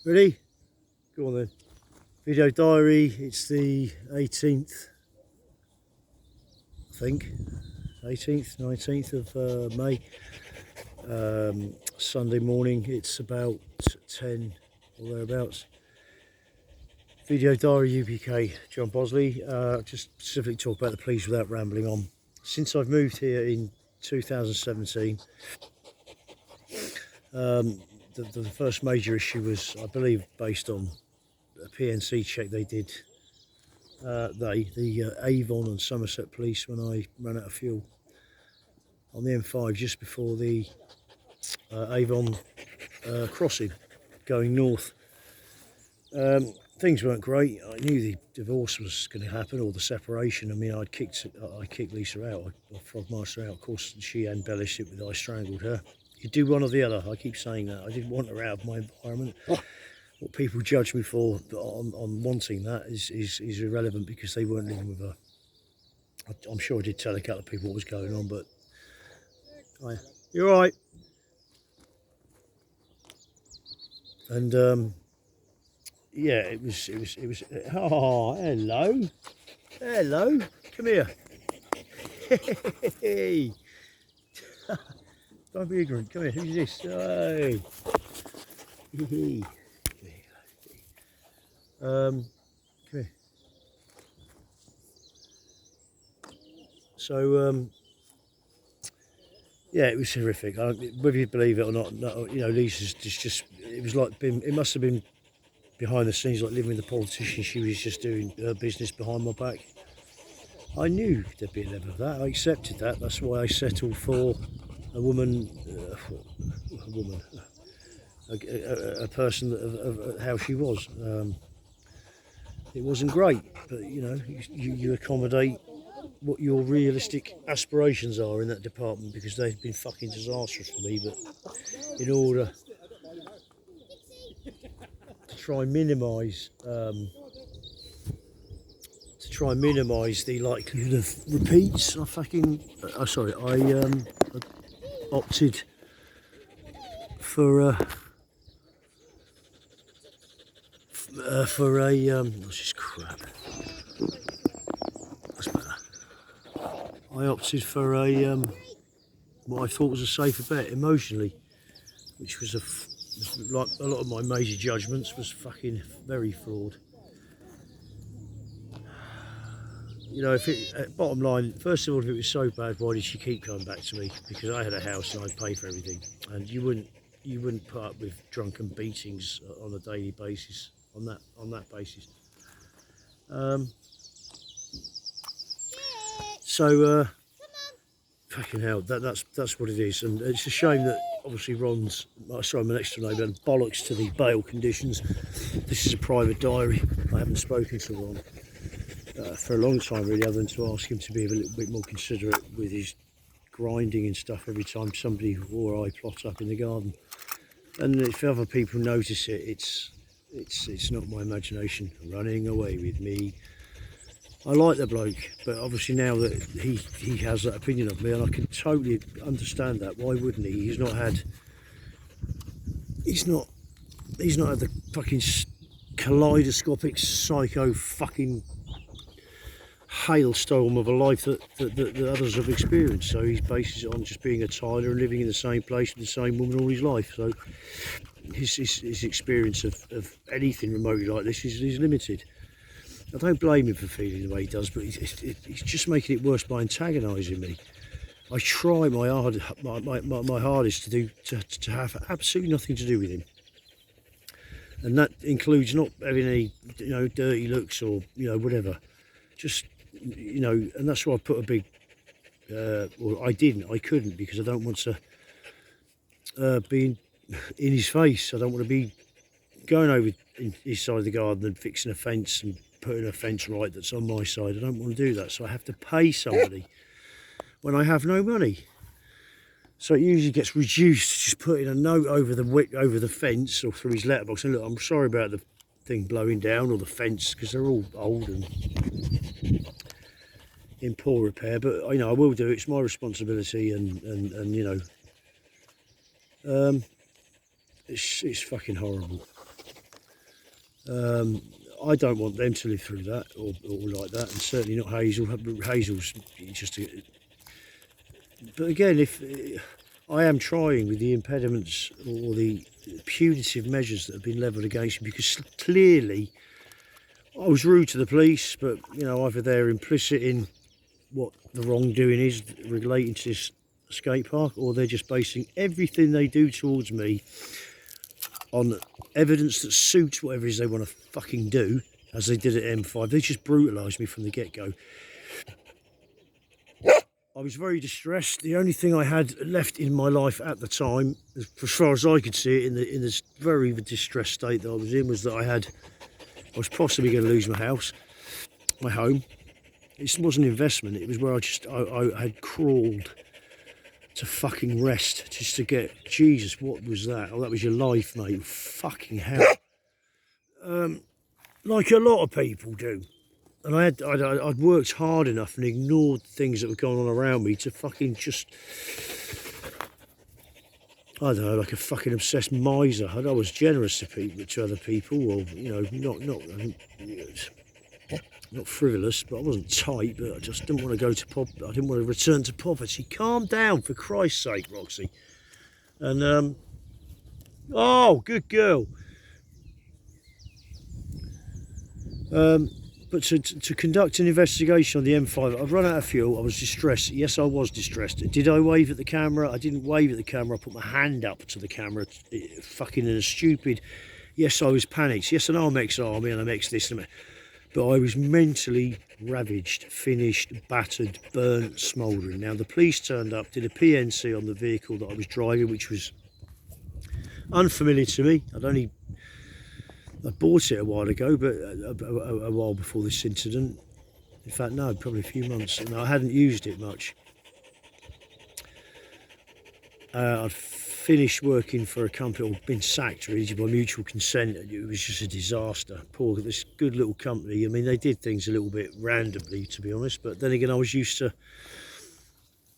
Ready? Go on then. Video diary, it's the 18th, I think. 18th, 19th of May. Sunday morning, it's about 10 or thereabouts. Video diary UPK, John Bosley. Just specifically talk about the police without rambling on. Since I've moved here in 2017, the first major issue was, I believe, based on a PNC check they did. The Avon and Somerset police, when I ran out of fuel on the M5 just before the Avon crossing going north. Things weren't great. I knew the divorce was going to happen, or the separation. I mean, I kicked Lisa out. I frog-marched her out. Of course, she embellished it with I strangled her. You do one or the other. I keep saying that. I didn't want her out of my environment. What people judge me for on wanting that is irrelevant, because they weren't living with her. I'm sure I did tell a couple of people what was going on, but you're all right. And yeah, it was. Oh, hello, come here. Hey. Don't be ignorant. Come here. Who's this? Hey. Come here. So yeah, it was horrific. Whether you believe it or not, you know, Lisa's just it was like it must have been behind the scenes, like living with the politician. She was just doing her business behind my back. I knew there'd be a level of that. I accepted that. That's why I settled for a woman, a person of how she was. It wasn't great, but you know, you accommodate what your realistic aspirations are in that department, because they've been fucking disastrous for me. But in order to try and minimise the likelihood of repeats, I opted for a what's this crap? That's better. I opted for a what I thought was a safer bet emotionally, which was like a lot of my major judgments, was fucking very flawed. You know, bottom line, first of all, if it was so bad, why did she keep coming back to me? Because I had a house and I'd pay for everything, and you wouldn't put up with drunken beatings on a daily basis on that basis. So fucking hell, that's what it is, and it's a shame that obviously Ron's, sorry, my next door neighbour, and bollocks to the bail conditions. This is a private diary. I haven't spoken to Ron for a long time, really, other than to ask him to be a little bit more considerate with his grinding and stuff every time somebody or I plot up in the garden. And if other people notice it, it's not my imagination running away with me. I like the bloke, but obviously now that he has that opinion of me, and I can totally understand that. Why wouldn't he? He's not had the fucking kaleidoscopic psycho fucking hailstorm of a life that others have experienced. So he bases it on just being a tiler and living in the same place with the same woman all his life. So his experience of anything remotely like this is limited. I don't blame him for feeling the way he does, but he's just making it worse by antagonising me. I try my hardest to have absolutely nothing to do with him, and that includes not having any, you know, dirty looks or, you know, whatever. Just, you know, and that's why I put a big. Well, I couldn't, because I don't want to be in his face. I don't want to be going over his side of the garden and fixing a fence and putting a fence right that's on my side. I don't want to do that, so I have to pay somebody when I have no money. So it usually gets reduced to just putting a note over the fence or through his letterbox, and look, I'm sorry about the thing blowing down or the fence, because they're all old and in poor repair. But you know, I will do it. It's my responsibility, and you know, It's fucking horrible. I don't want them to live through that or like that, and certainly not Hazel. Hazel's just a, but again, if I am trying with the impediments or the punitive measures that have been levelled against me, because clearly I was rude to the police, but you know, either they're implicit in what the wrongdoing is relating to this skate park, or they're just basing everything they do towards me on evidence that suits whatever it is they want to fucking do, as they did at M5. They just brutalised me from the get-go. I was very distressed. The only thing I had left in my life at the time, as far as I could see it, in this very distressed state that I was in, was that I was possibly going to lose my house, my home. It wasn't an investment. It was where I had crawled to fucking rest, just to get, Jesus, what was that? Oh, that was your life, mate. Fucking hell. Like a lot of people do. And I'd worked hard enough and ignored things that were going on around me to fucking just, I don't know, like a fucking obsessed miser. I was generous to people, to other people, or you know, not frivolous, but I wasn't tight. But I just didn't want to go to I didn't want to return to poverty. Calm down, for Christ's sake, Roxy. And oh, good girl. But to conduct an investigation on the M5, I've run out of fuel. I was distressed. Yes, I was distressed. Did I wave at the camera? I didn't wave at the camera. I put my hand up to the camera, fucking in a stupid. Yes, I was panicked. Yes, I know I'm ex-army and I'm ex-this and that. But I was mentally ravaged, finished, battered, burnt, smouldering. Now, the police turned up, did a PNC on the vehicle that I was driving, which was unfamiliar to me. I bought it a while ago, but a while before this incident. In fact, no, probably a few months. And I hadn't used it much. I'd finished working for a company, or been sacked really by mutual consent. It was just a disaster. Poor, this good little company. I mean, they did things a little bit randomly, to be honest. But then again, I was used to,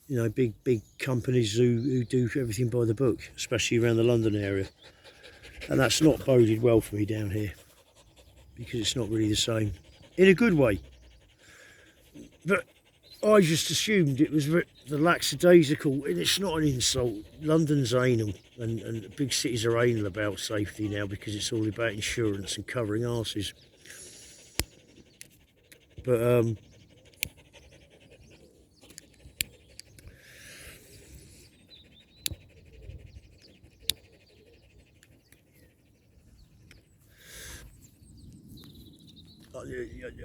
you know, big companies who do everything by the book, especially around the London area. And that's not boded well for me down here, because it's not really the same, in a good way. But I just assumed it was the lackadaisical, and it's not an insult. London's anal, and big cities are anal about safety now, because it's all about insurance and covering arses. But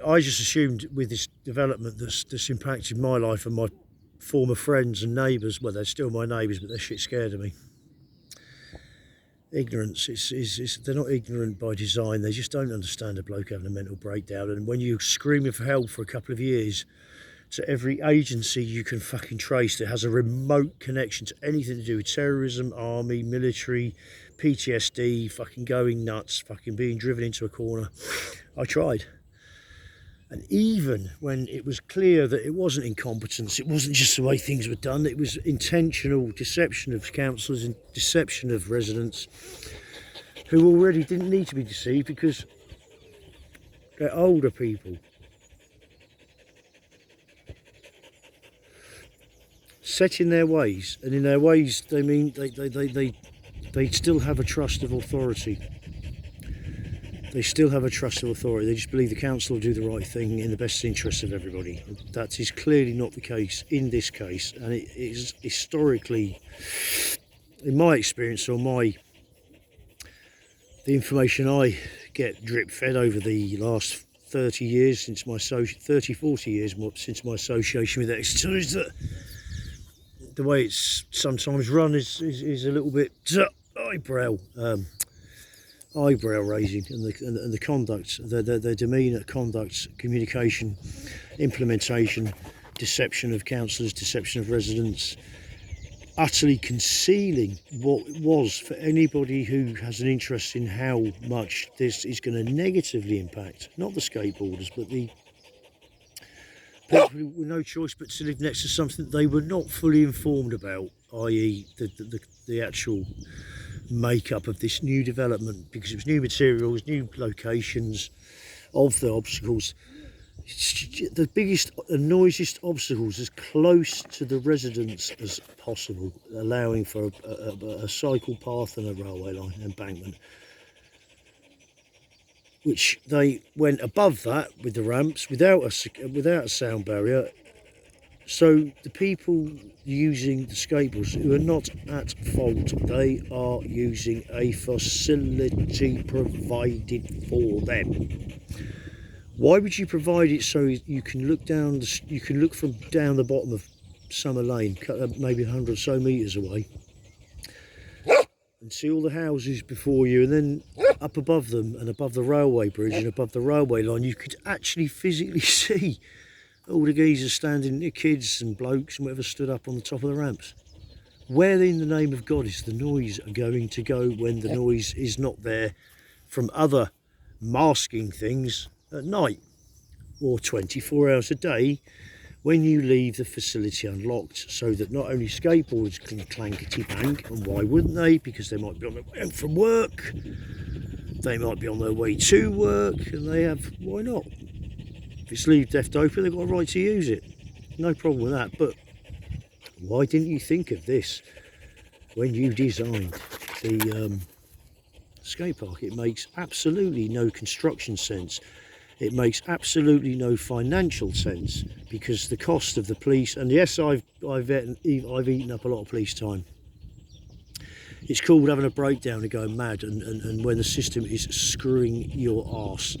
I just assumed with this development that's impacted my life and my former friends and neighbours, well, they're still my neighbours, but they're shit scared of me. Ignorance, they're not ignorant by design, they just don't understand a bloke having a mental breakdown. And when you're screaming for help for a couple of years to every agency you can fucking trace that has a remote connection to anything to do with terrorism, army, military, PTSD, fucking going nuts, fucking being driven into a corner, I tried. And even when it was clear that it wasn't incompetence, it wasn't just the way things were done, it was intentional deception of councillors and deception of residents who already didn't need to be deceived because they're older people. Set in their ways, and in their ways they mean they still have a trust of authority. They still have a trust of authority. They just believe the council will do the right thing in the best interest of everybody. That is clearly not the case in this case, and it is historically, in my experience, or the information I get drip fed over the last 30 years since my 40 years since my association with Exeter, is that the way it's sometimes run is a little bit eyebrow raising, and the conduct, the demeanour, conduct, communication, implementation, deception of councillors, deception of residents, utterly concealing what was, for anybody who has an interest in how much this is going to negatively impact, not the skateboarders, but the people with no choice but to live next to something they were not fully informed about, i.e. the actual makeup of this new development, because it was new materials, new locations of the obstacles. The biggest and noisiest obstacles as close to the residents as possible, allowing for a cycle path and a railway line embankment, which they went above that with the ramps without a sound barrier. So the people using the skateboards who are not at fault, they are using a facility provided for them. Why would you provide it so you can look down? You can look from down the bottom of Summer Lane, maybe 100 or so metres away, and see all the houses before you, and then up above them and above the railway bridge and above the railway line, you could actually physically see all the geezers standing, the kids and blokes and whatever stood up on the top of the ramps. Where in the name of God is the noise going to go when the noise is not there from other masking things at night or 24 hours a day when you leave the facility unlocked, so that not only skateboards can clankety bank, and why wouldn't they, because they might be on their way home from work, they might be on their way to work, and they have, why not? If it's left open, they've got a right to use it, no problem with that. But why didn't you think of this when you designed the skate park? It makes absolutely no construction sense. It makes absolutely no financial sense, because the cost of the police, and yes, I've eaten up a lot of police time. It's called having a breakdown and going mad, and when the system is screwing your arse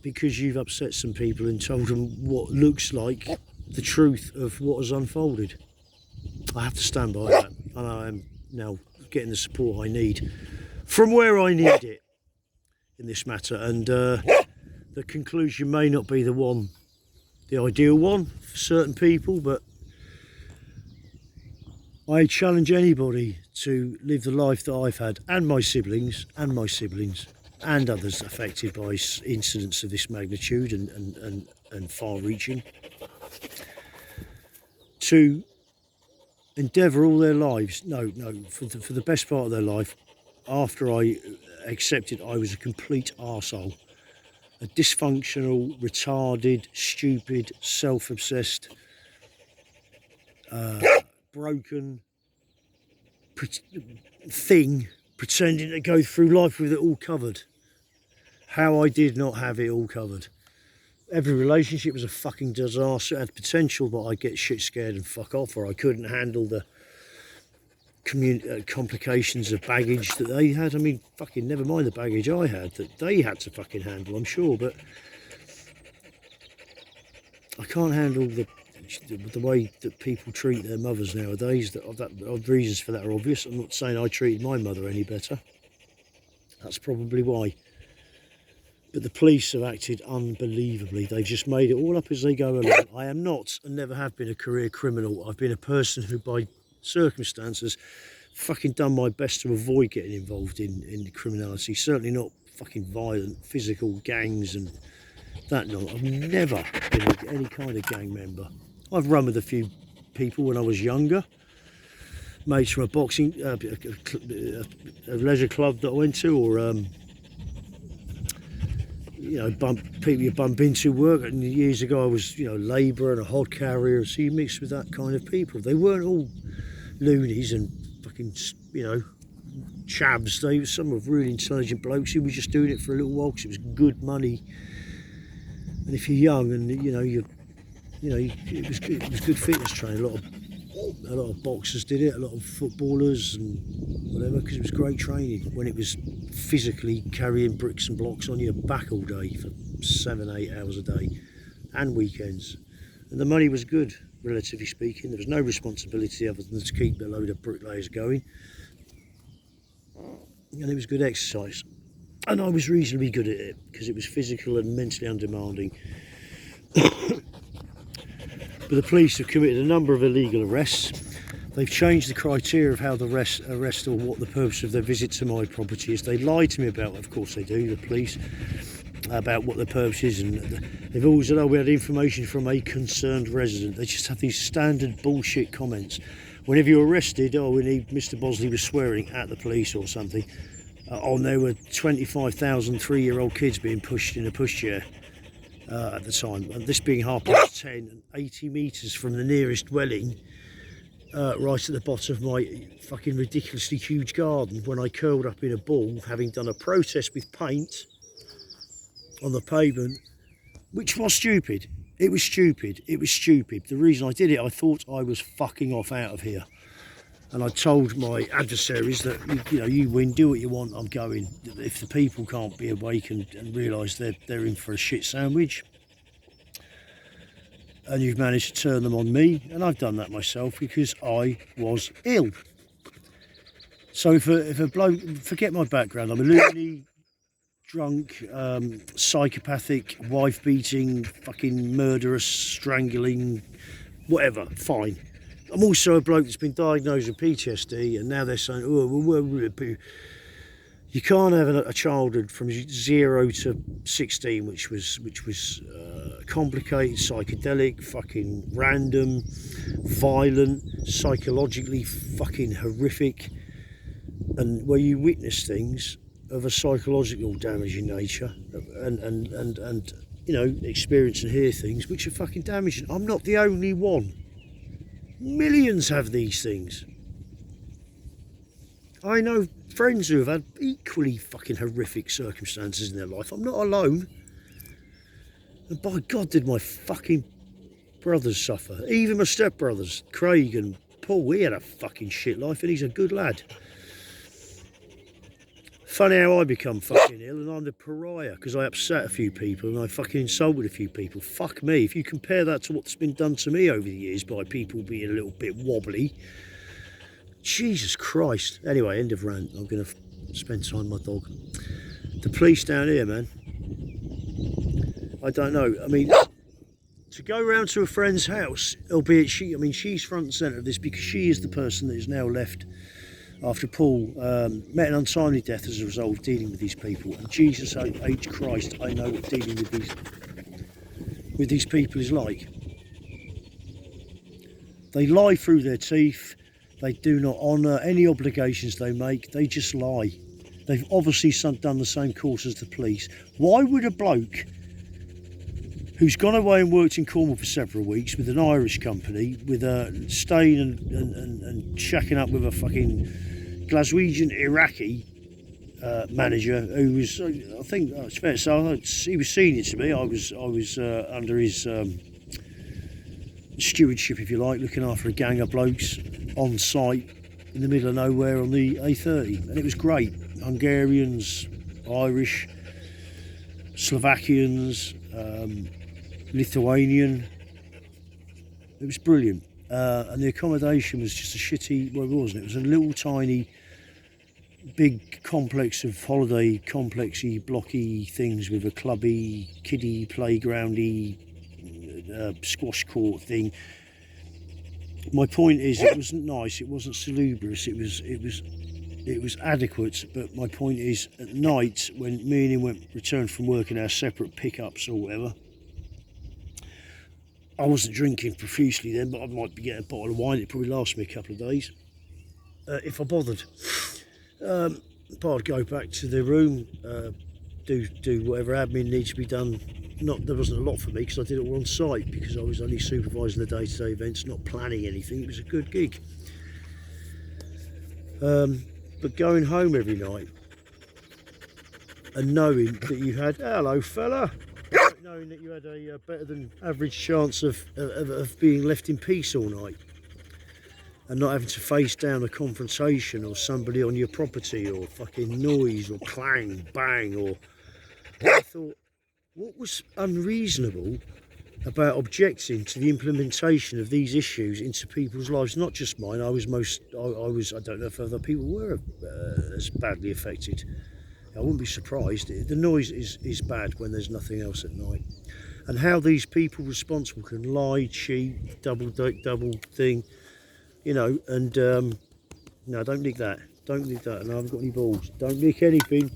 because you've upset some people and told them what looks like the truth of what has unfolded. I have to stand by that, and I am now getting the support I need from where I need it in this matter, and the conclusion may not be the ideal one for certain people, but I challenge anybody to live the life that I've had, and my siblings and others affected by incidents of this magnitude and far-reaching, to endeavour all their lives, for the best part of their life, after I accepted I was a complete arsehole, a dysfunctional, retarded, stupid, self-obsessed, broken thing, pretending to go through life with it all covered. How I did not have it all covered. Every relationship was a fucking disaster. It had potential, but I'd get shit scared and fuck off, or I couldn't handle the complications of baggage that they had. I mean, fucking never mind the baggage I had that they had to fucking handle, I'm sure, but I can't handle the way that people treat their mothers nowadays. The reasons for that are obvious. I'm not saying I treated my mother any better. That's probably why. But the police have acted unbelievably. They've just made it all up as they go along. I am not, and never have been, a career criminal. I've been a person who, by circumstances, fucking done my best to avoid getting involved in criminality. Certainly not fucking violent, physical gangs and that. No, I've never been any kind of gang member. I've run with a few people when I was younger. Mates from a boxing, a leisure club that I went to, or people you bump into work. And years ago I was, labourer and a hod carrier, so you mixed with that kind of people. They weren't all loonies and fucking, chavs. Some were really intelligent blokes who were just doing it for a little while because it was good money. And if you're young and it was good fitness training. A lot of boxers did it, a lot of footballers and whatever, because it was great training when it was physically carrying bricks and blocks on your back all day for 7-8 hours a day, and weekends. And the money was good, relatively speaking. There was no responsibility other than to keep a load of bricklayers going, and it was good exercise. And I was reasonably good at it because it was physical and mentally undemanding. But the police have committed a number of illegal arrests. They've changed the criteria of how the arrest or what the purpose of their visit to my property is. They lie to me about, of course they do, the police, about what the purpose is. And they've always said, we had information from a concerned resident. They just have these standard bullshit comments. whenever you're arrested, when Mr. Bosley was swearing at the police or something, there were 25,000 3-year-old kids being pushed in a pushchair at the time. And this being 10:30 and 80 metres from the nearest dwelling, right at the bottom of my fucking ridiculously huge garden, when I curled up in a ball, having done a protest with paint on the pavement, which was stupid. It was stupid. It was stupid. The reason I did it, I thought I was fucking off out of here. And I told my adversaries that, you win, do what you want, I'm going. If the people can't be awake and realise they're in for a shit sandwich, and you've managed to turn them on me, and I've done that myself because I was ill. So if a bloke, forget my background, I'm a loony, drunk, psychopathic, wife-beating, fucking murderous, strangling, whatever, fine. I'm also a bloke that's been diagnosed with PTSD, and now they're saying, you can't have a childhood from 0 to 16, which was complicated, psychedelic, fucking random, violent, psychologically fucking horrific, and where you witness things of a psychological damaging nature, and experience and hear things which are fucking damaging. I'm not the only one. Millions have these things. I know friends who have had equally fucking horrific circumstances in their life. I'm not alone. And by God, did my fucking brothers suffer. Even my stepbrothers, Craig and Paul, he had a fucking shit life, and he's a good lad. Funny how I become fucking ill and I'm the pariah because I upset a few people and I fucking insulted a few people. Fuck me. If you compare that to what's been done to me over the years by people being a little bit wobbly, Jesus Christ. Anyway, end of rant. I'm going to spend time with my dog. The police down here, man. I don't know. I mean, to go round to a friend's house, albeit she's front and centre of this because she is the person that is now left after Paul met an untimely death as a result of dealing with these people. And Jesus H. Christ, I know what dealing with these people is like. They lie through their teeth. They do not honour any obligations they make. They just lie. They've obviously done the same course as the police. Why would a bloke who's gone away and worked in Cornwall for several weeks with an Irish company, with staying and shacking up with a fucking Glaswegian Iraqi manager who was, I think it's fair to say, he was senior to me. I was under his stewardship, if you like, looking after a gang of blokes on site in the middle of nowhere on the A30, and it was great. Hungarians, Irish, Slovakians, Lithuanian. It was brilliant, and the accommodation was just a shitty, well, it wasn't, it was a little tiny big complex of holiday complexy blocky things with a clubby kiddie playgroundy squash court thing. My point is, it wasn't nice, it wasn't salubrious, it was adequate, but my point is, at night when me and him returned from work in our separate pickups or whatever, I wasn't drinking profusely then, but I might be getting a bottle of wine. It probably lasts me a couple of days if I bothered. But I'd go back to the room, do whatever admin needs to be done. There wasn't a lot for me because I did it all on site, because I was only supervising the day-to-day events, not planning anything. It was a good gig. But going home every night and knowing that you had, hello fella, knowing that you had a better than average chance of being left in peace all night, and not having to face down a confrontation or somebody on your property or fucking noise or clang, bang, or... I thought, what was unreasonable about objecting to the implementation of these issues into people's lives? Not just mine. I don't know if other people were as badly affected. I wouldn't be surprised. The noise is bad when there's nothing else at night. And how these people responsible can lie, cheat, double thing, and no, don't nick that. Don't nick that. And I haven't got any balls. Don't nick anything.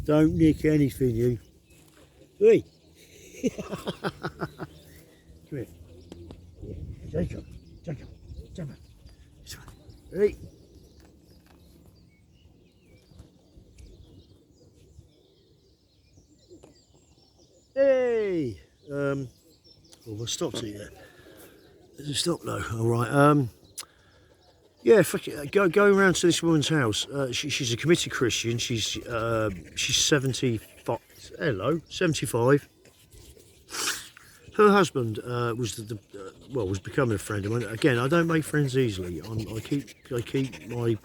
Don't nick anything, you. Hey! Come here. Jacob. Come on. Ready? Hey! Oh, I stopped it there. Does it stop though? Alright, yeah, going around to this woman's house. She's a committed Christian. She's 75. Hello, 75. Her husband was becoming a friend of mine. Again, I don't make friends easily. I keep my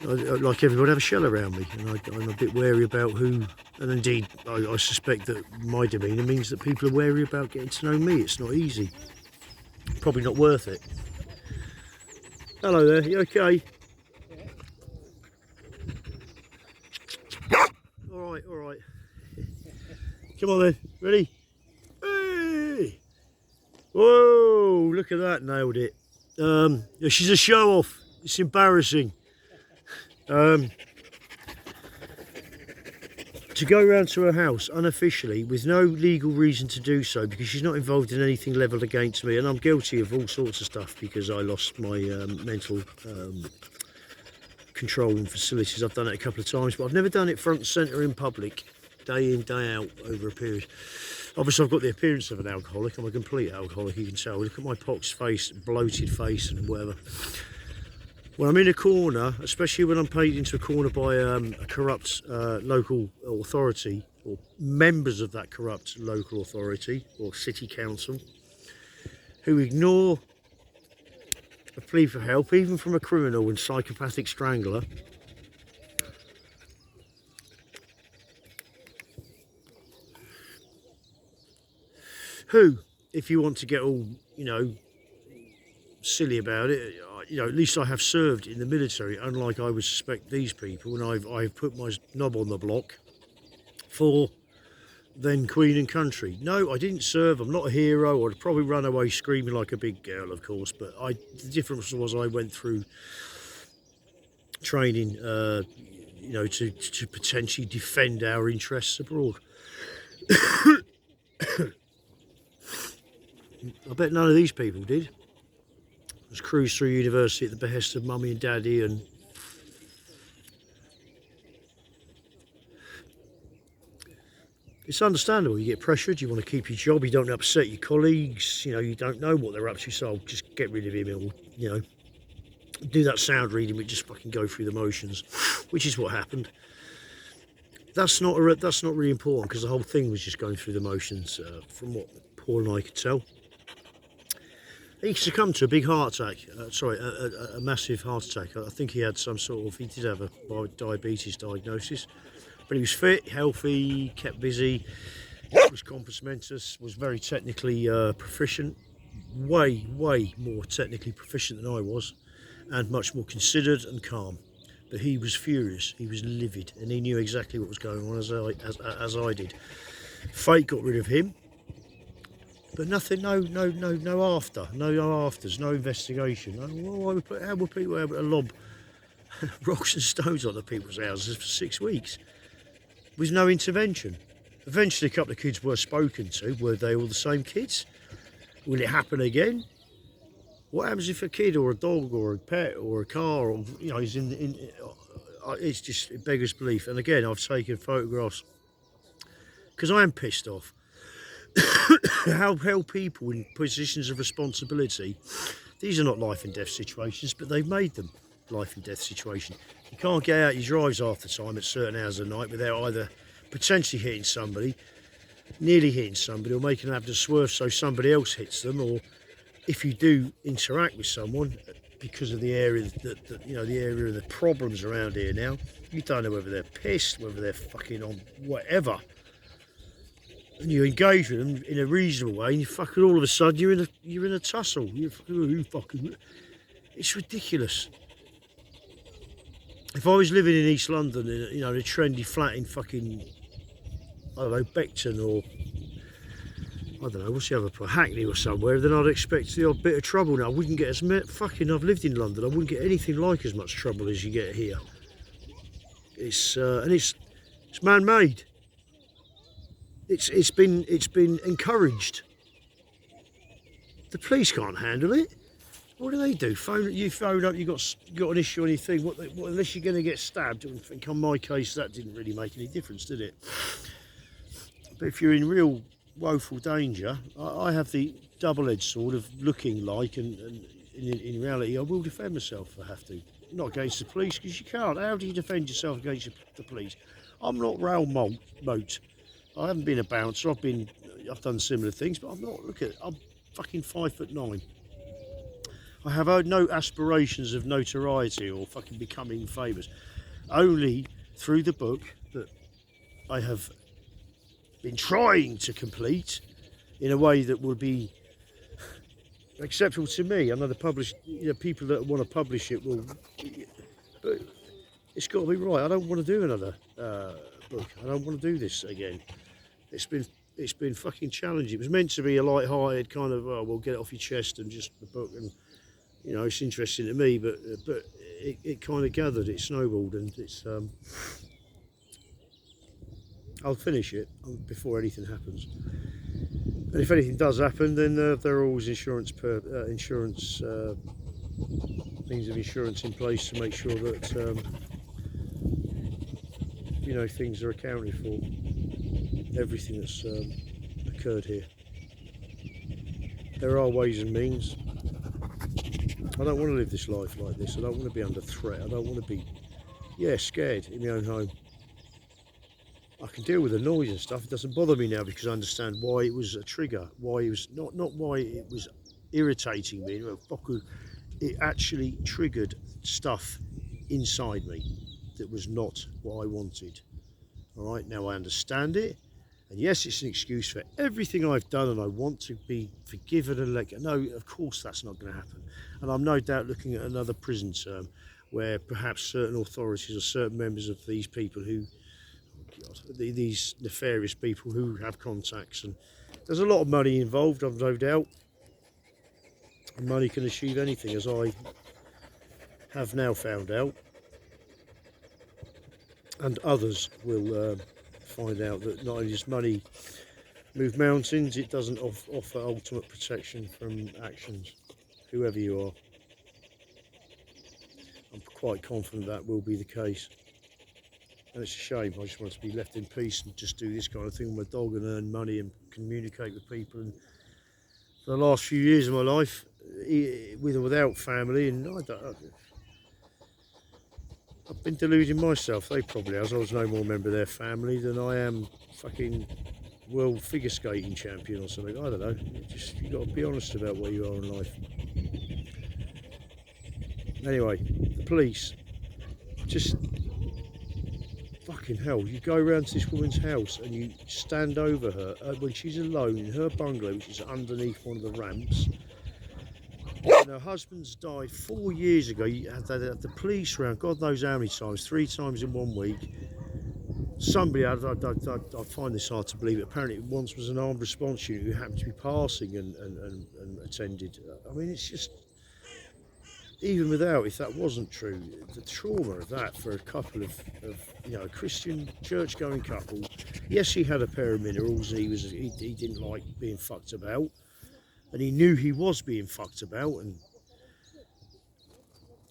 like everybody have a shell around me, and I'm a bit wary about who. And indeed, I suspect that my demeanour means that people are wary about getting to know me. It's not easy. Probably not worth it. Hello there. You okay? All right. All right. Come on then. Ready? Hey! Whoa! Look at that. Nailed it. Yeah, she's a show off. It's embarrassing. To go round to her house unofficially with no legal reason to do so, because she's not involved in anything levelled against me, and I'm guilty of all sorts of stuff because I lost my mental control in facilities. I've done it a couple of times, but I've never done it front and centre in public, day in, day out, over a period. Obviously I've got the appearance of an alcoholic. I'm a complete alcoholic, you can tell. Look at my poxed face, bloated face and whatever. When I'm in a corner, especially when I'm paid into a corner by a corrupt local authority, or members of that corrupt local authority or city council, who ignore a plea for help, even from a criminal and psychopathic strangler, who, if you want to get all, silly about it, at least I have served in the military, unlike I would suspect these people, and I've put my knob on the block for then Queen and country. No, I didn't serve. I'm not a hero. I'd probably run away screaming like a big girl, of course, but the difference was I went through training, to potentially defend our interests abroad. I bet none of these people did. Just cruised through university at the behest of mummy and daddy, and it's understandable. You get pressured, you want to keep your job, you don't upset your colleagues, you don't know what they're up to, so just get rid of him, or do that sound reading, but just fucking go through the motions, which is what happened. That's not really important, because the whole thing was just going through the motions, from what Paul and I could tell. He succumbed to a big heart attack, a massive heart attack. I think he had he did have a diabetes diagnosis, but he was fit, healthy, kept busy, was compos mentis, was very technically proficient, way more technically proficient than I was, and much more considered and calm. But he was furious, he was livid, and he knew exactly what was going on as I did. Fate got rid of him. But nothing, no afters, no investigation. How were people able to lob rocks and stones onto people's houses for 6 weeks with no intervention? Eventually, a couple of kids were spoken to. Were they all the same kids? Will it happen again? What happens if a kid or a dog or a pet or a car, or is it's just, it beggars belief. And again, I've taken photographs because I am pissed off. How people in positions of responsibility, these are not life and death situations, but they've made them life and death situations. You can't get out your drives half the time at certain hours of the night without either potentially hitting somebody, nearly hitting somebody, or making them have to swerve so somebody else hits them, or if you do interact with someone, because of the area the area of the problems around here now, you don't know whether they're pissed, whether they're fucking on whatever. And you engage with them in a reasonable way, and you fucking all of a sudden you're in a tussle. It's ridiculous. If I was living in East London, in a trendy flat in fucking, I don't know, Beckton, or I don't know, what's the other place, Hackney or somewhere, then I'd expect the odd bit of trouble. Now I wouldn't get I've lived in London, I wouldn't get anything like as much trouble as you get here. It's man-made. It's been encouraged. The police can't handle it. What do they do? You phone up, you got an issue on your thing. What unless you're going to get stabbed? I think on my case that didn't really make any difference, did it? But if you're in real woeful danger, I have the double-edged sword of looking like, and in reality, I will defend myself if I have to. Not against the police, because you can't. How do you defend yourself against the police? I'm not Raoul Moat. I haven't been a bouncer. I've done similar things, but I'm not. Look at it. I'm fucking 5'9". I have no aspirations of notoriety or fucking becoming famous. Only through the book that I have been trying to complete in a way that will be acceptable to me. I know the people that want to publish it will, but it's got to be right. I don't want to do another book. I don't want to do this again. It's been fucking challenging. It was meant to be a light-hearted kind of, oh, we'll get it off your chest and just the book, and you know, it's interesting to me, but it kind of gathered, it snowballed, and it's I'll finish it before anything happens. And if anything does happen, then there are always insurance means of insurance in place to make sure that you know, things are accounted for. Everything that's occurred here. There are ways and means. I don't want to live this life like this. I don't want to be under threat. I don't want to be, scared in my own home. I can deal with the noise and stuff. It doesn't bother me now because I understand why it was a trigger. Why it was not why it was irritating me. It actually triggered stuff inside me that was not what I wanted. All right, now I understand it. And yes, it's an excuse for everything I've done, and I want to be forgiven and let go. No, of course that's not going to happen. And I'm no doubt looking at another prison term where perhaps certain authorities or certain members of these people who, these nefarious people who have contacts, and there's a lot of money involved, I've no doubt. And money can achieve anything, as I have now found out. And others will find out that not only does money move mountains, it doesn't offer ultimate protection from actions, whoever you are. I'm quite confident that will be the case. And it's a shame. I just want to be left in peace and just do this kind of thing with my dog and earn money and communicate with people. And for the last few years of my life, with or without family, and I've been deluding myself. They probably has. I was no more a member of their family than I am fucking world figure skating champion or something. I don't know. You've got to be honest about where you are in life. Anyway, the police, just fucking hell. You go around to this woman's house and you stand over her when she's alone in her bungalow, which is underneath one of the ramps. And her husband's died 4 years ago. You had the police around, God knows how many times, 3 times in 1 week. Somebody, I find this hard to believe, apparently it once was an armed response unit who happened to be passing and attended. I mean, it's just, even without, if that wasn't true, the trauma of that for a couple of a Christian church-going couple. Yes, he had a pair of minerals, and he didn't like being fucked about. And he knew he was being fucked about,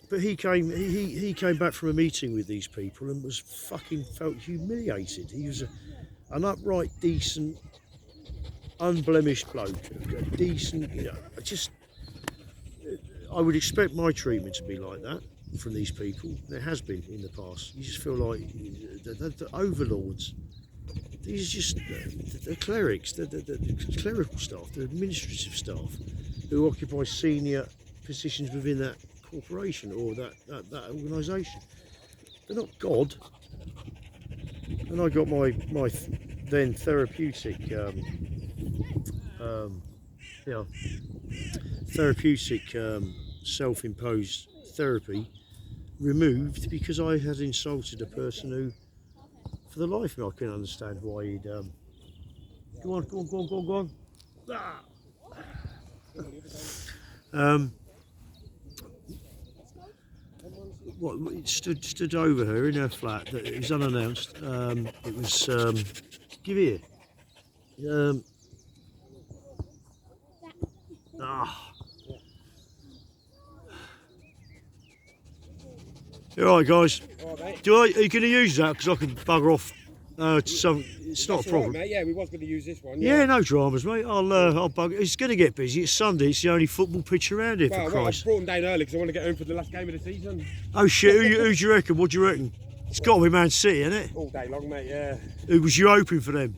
but he came back from a meeting with these people and felt humiliated. He was an upright, decent, unblemished bloke, a decent, I would expect my treatment to be like that from these people. There has been in the past. You just feel like the overlords. These are just the clerics, the clerical staff, the administrative staff who occupy senior positions within that corporation or that organisation. They're not God. And I got my then therapeutic self-imposed therapy removed because I had insulted a person who, for the life of me, I couldn't understand why he'd go on. It stood over her in her flat. It was unannounced. It was give here. All right, guys. All right, mate. Are you going to use that? Because I can bugger off. It's not a That's all problem. right, mate. Yeah, we was going to use this one. Yeah, no dramas, mate. I'll bug. It's going to get busy. It's Sunday. It's the only football pitch around here, Well, for I Christ. brought them down early because I want to get home for the last game of the season. Oh shit! Who do you reckon? What do you reckon? It's got to be Man City, isn't it? All day long, mate. Yeah. Who was you hoping for them?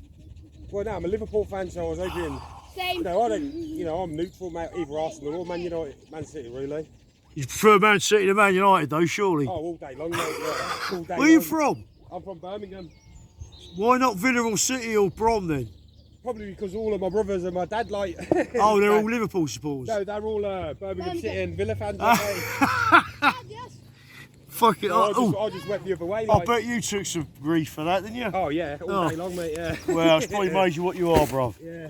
Well, no, I'm a Liverpool fan, so I was hoping. Same. I'm neutral, mate. Either Arsenal or Man United, Man City, really. You prefer Man City to Man United, though, surely. Oh, all day long, mate. Yeah. All day Where are you long. from? I'm from Birmingham. Why not Villa or City or Brom then? Probably because all of my brothers and my dad like. Oh, they're all Liverpool supporters. No, they're all Birmingham City and Villa fans. Yes. Fuck it. I just went the other way. I Like. bet you took some grief for that, didn't you? Oh yeah, all day long, mate. Yeah. Well, it's probably made you what you are, bro. Yeah.